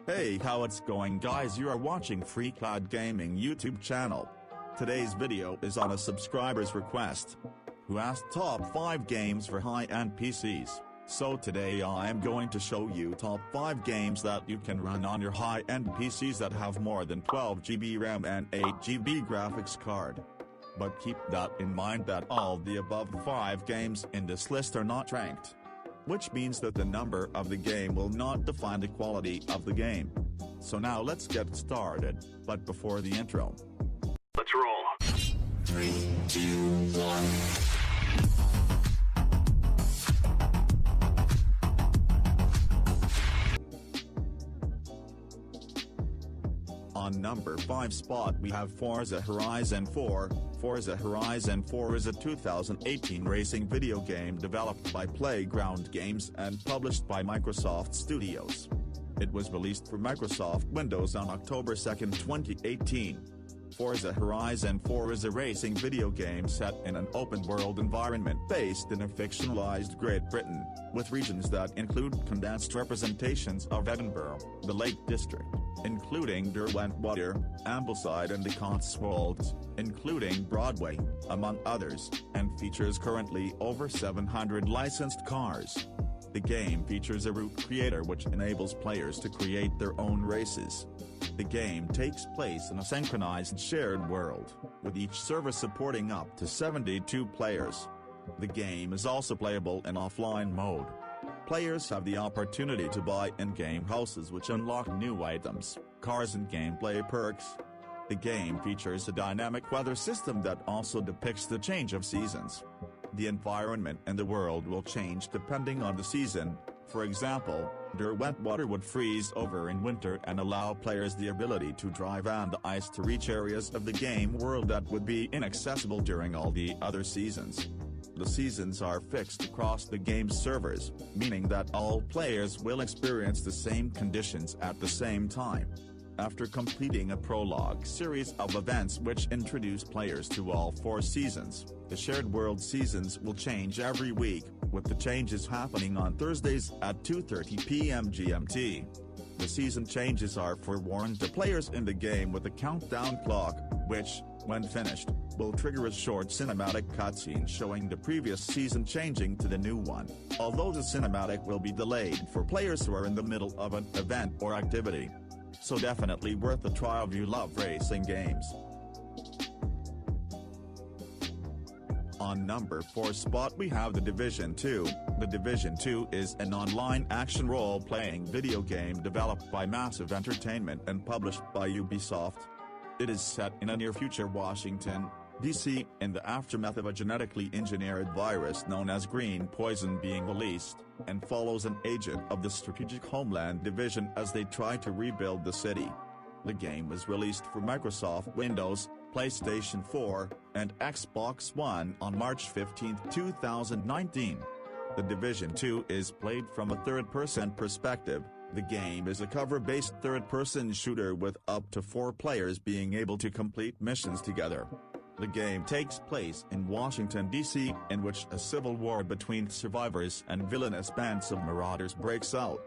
Hey, how it's going guys, you are watching FreeCloud Gaming YouTube channel. Today's video is on a subscriber's request, who asked top 5 games for high-end PCs. So today I am going to show you top 5 games that you can run on your high-end PCs that have more than 12GB RAM and 8GB graphics card. But keep that in mind that all the above 5 games in this list are not ranked, which means that the number of the game will not define the quality of the game. So now let's get started, but before the intro, let's roll. 3, 2, 1. On number 5 spot we have Forza Horizon 4. Forza Horizon 4 is a 2018 racing video game developed by Playground Games and published by Microsoft Studios. It was released for Microsoft Windows on October 2, 2018. Forza Horizon 4 is a racing video game set in an open-world environment based in a fictionalized Great Britain, with regions that include condensed representations of Edinburgh, the Lake District, including Derwentwater, Ambleside and the Cotswolds, including Broadway, among others, and features currently over 700 licensed cars. The game features a route creator which enables players to create their own races. The game takes place in a synchronized shared world, with each server supporting up to 72 players. The game is also playable in offline mode. Players have the opportunity to buy in-game houses which unlock new items, cars and gameplay perks. The game features a dynamic weather system that also depicts the change of seasons. The environment and the world will change depending on the season. For example, Derwentwater would freeze over in winter and allow players the ability to drive on the ice to reach areas of the game world that would be inaccessible during all the other seasons. The seasons are fixed across the game's servers, meaning that all players will experience the same conditions at the same time. After completing a prologue series of events which introduce players to all 4 seasons, the shared world seasons will change every week, with the changes happening on Thursdays at 2:30 p.m. GMT. The season changes are forewarned to players in the game with a countdown clock, which, when finished, will trigger a short cinematic cutscene showing the previous season changing to the new one, although the cinematic will be delayed for players who are in the middle of an event or activity. So definitely worth a try if you love racing games. On number 4 spot we have The Division 2. The Division 2 is an online action role-playing video game developed by Massive Entertainment and published by Ubisoft. It is set in a near-future Washington, D.C., in the aftermath of a genetically engineered virus known as Green Poison being released, and follows an agent of the Strategic Homeland Division as they try to rebuild the city. The game was released for Microsoft Windows, PlayStation 4, and Xbox One on March 15, 2019. The Division 2 is played from a third-person perspective. The game is a cover-based third-person shooter with up to 4 players being able to complete missions together. The game takes place in Washington, D.C., in which a civil war between survivors and villainous bands of marauders breaks out.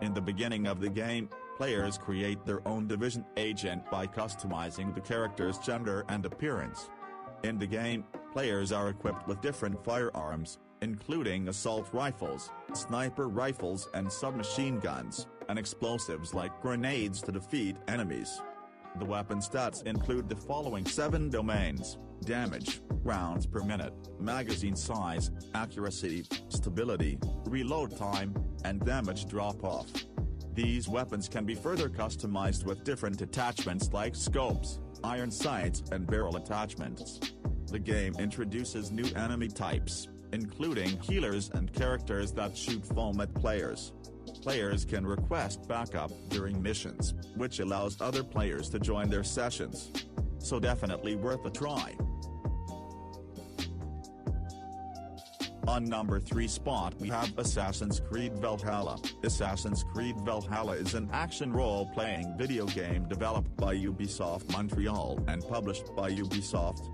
In the beginning of the game, players create their own division agent by customizing the character's gender and appearance. In the game, players are equipped with different firearms, including assault rifles, sniper rifles and submachine guns, and explosives like grenades to defeat enemies. The weapon stats include the following 7 domains: damage, rounds per minute, magazine size, accuracy, stability, reload time, and damage drop-off. These weapons can be further customized with different attachments like scopes, iron sights and barrel attachments. The game introduces new enemy types, including healers and characters that shoot foam at players. Players can request backup during missions, which allows other players to join their sessions. So definitely worth a try. On number 3 spot we have Assassin's Creed Valhalla. Assassin's Creed Valhalla is an action role-playing video game developed by Ubisoft Montreal and published by Ubisoft.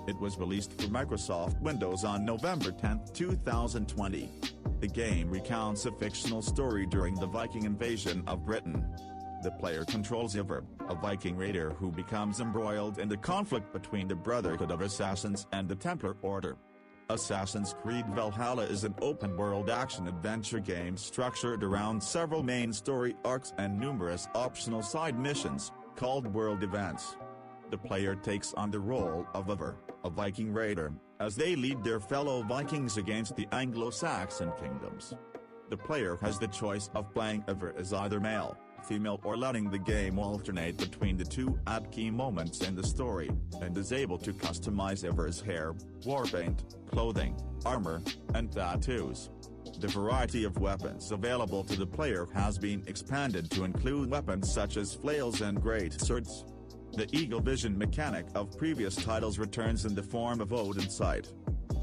It was released for Microsoft Windows on November 10, 2020. The game recounts a fictional story during the Viking invasion of Britain. The player controls Ivar, a Viking raider who becomes embroiled in the conflict between the Brotherhood of Assassins and the Templar Order. Assassin's Creed Valhalla is an open-world action-adventure game structured around several main story arcs and numerous optional side missions, called world events. The player takes on the role of Ivar, a Viking raider, as they lead their fellow Vikings against the Anglo-Saxon kingdoms. The player has the choice of playing Ivar as either male, female, or letting the game alternate between the two at key moments in the story, and is able to customize Ivar's hair, warpaint, clothing, armor, and tattoos. The variety of weapons available to the player has been expanded to include weapons such as flails and great swords. The eagle vision mechanic of previous titles returns in the form of Odin's sight.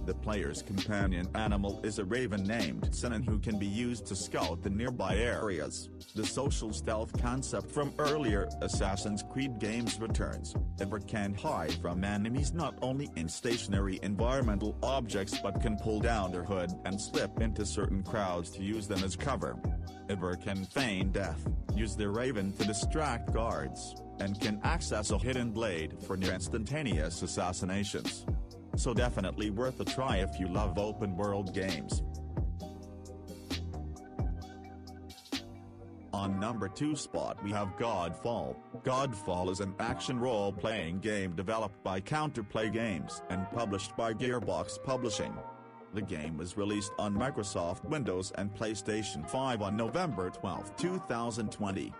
The player's companion animal is a raven named Sinan who can be used to scout the nearby areas. The social stealth concept from earlier Assassin's Creed games returns. Ivar can hide from enemies not only in stationary environmental objects but can pull down their hood and slip into certain crowds to use them as cover. Ivar can feign death, use their raven to distract guards, and can access a hidden blade for near instantaneous assassinations. So definitely worth a try if you love open-world games. On number 2 spot we have Godfall. Godfall is an action role-playing game developed by Counterplay Games and published by Gearbox Publishing. The game was released on Microsoft Windows and PlayStation 5 on November 12, 2020.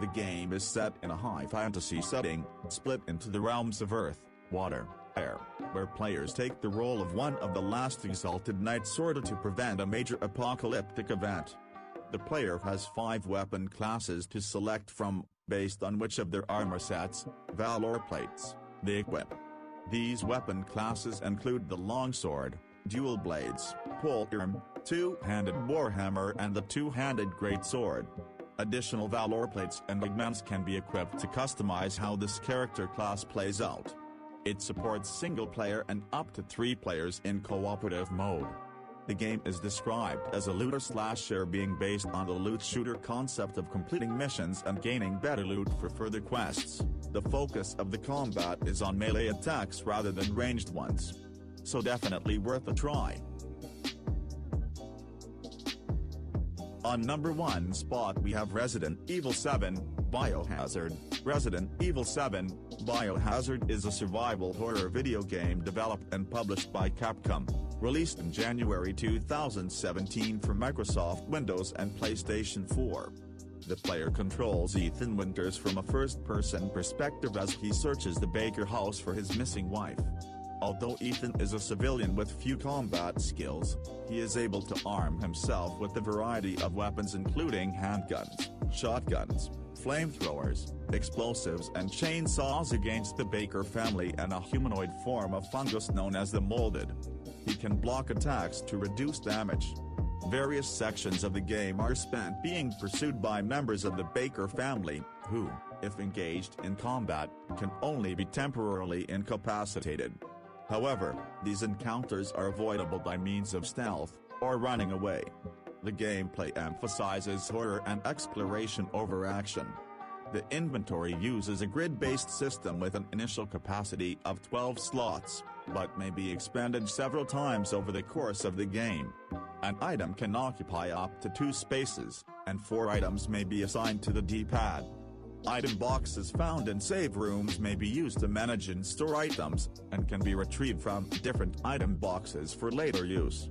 The game is set in a high fantasy setting, split into the realms of Earth, Water, Air, where players take the role of one of the last exalted knights ordered to prevent a major apocalyptic event. The player has 5 weapon classes to select from, based on which of their armor sets, valor plates, they equip. These weapon classes include the longsword, dual blades, polearm, two-handed warhammer and the two-handed greatsword. Additional valor plates and augments can be equipped to customize how this character class plays out. It supports single-player and up to 3 players in cooperative mode. The game is described as a looter-slasher being based on the loot shooter concept of completing missions and gaining better loot for further quests. The focus of the combat is on melee attacks rather than ranged ones. So definitely worth a try. On number 1 spot we have Resident Evil 7, Biohazard. Resident Evil 7, Biohazard is a survival horror video game developed and published by Capcom, released in January 2017 for Microsoft Windows and PlayStation 4. The player controls Ethan Winters from a first-person perspective as he searches the Baker house for his missing wife. Although Ethan is a civilian with few combat skills, he is able to arm himself with a variety of weapons including handguns, shotguns, flamethrowers, explosives and chainsaws against the Baker family and a humanoid form of fungus known as the Molded. He can block attacks to reduce damage. Various sections of the game are spent being pursued by members of the Baker family, who, if engaged in combat, can only be temporarily incapacitated. However, these encounters are avoidable by means of stealth, or running away. The gameplay emphasizes horror and exploration over action. The inventory uses a grid-based system with an initial capacity of 12 slots, but may be expanded several times over the course of the game. An item can occupy up to 2 spaces, and 4 items may be assigned to the D-pad. Item boxes found in save rooms may be used to manage and store items, and can be retrieved from different item boxes for later use.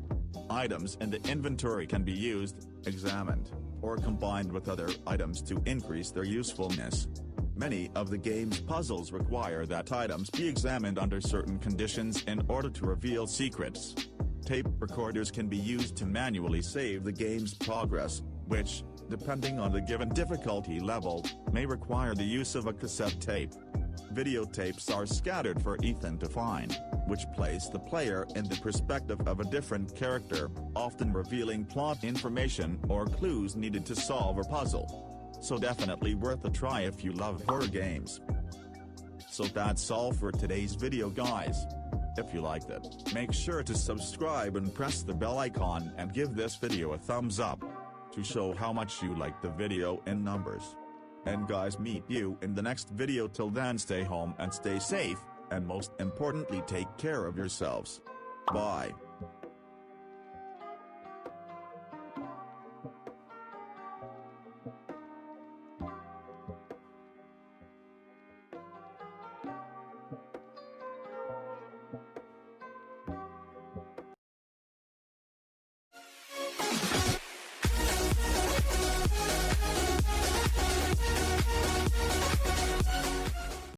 Items in the inventory can be used, examined, or combined with other items to increase their usefulness. Many of the game's puzzles require that items be examined under certain conditions in order to reveal secrets. Tape recorders can be used to manually save the game's progress, which, depending on the given difficulty level, may require the use of a cassette tape. Videotapes are scattered for Ethan to find, which place the player in the perspective of a different character, often revealing plot information or clues needed to solve a puzzle. So definitely worth a try if you love horror games. So that's all for today's video guys. If you liked it, make sure to subscribe and press the bell icon and give this video a thumbs up, to show how much you liked the video in numbers. And guys, meet you in the next video. Till then, stay home and stay safe, and most importantly, take care of yourselves. Bye.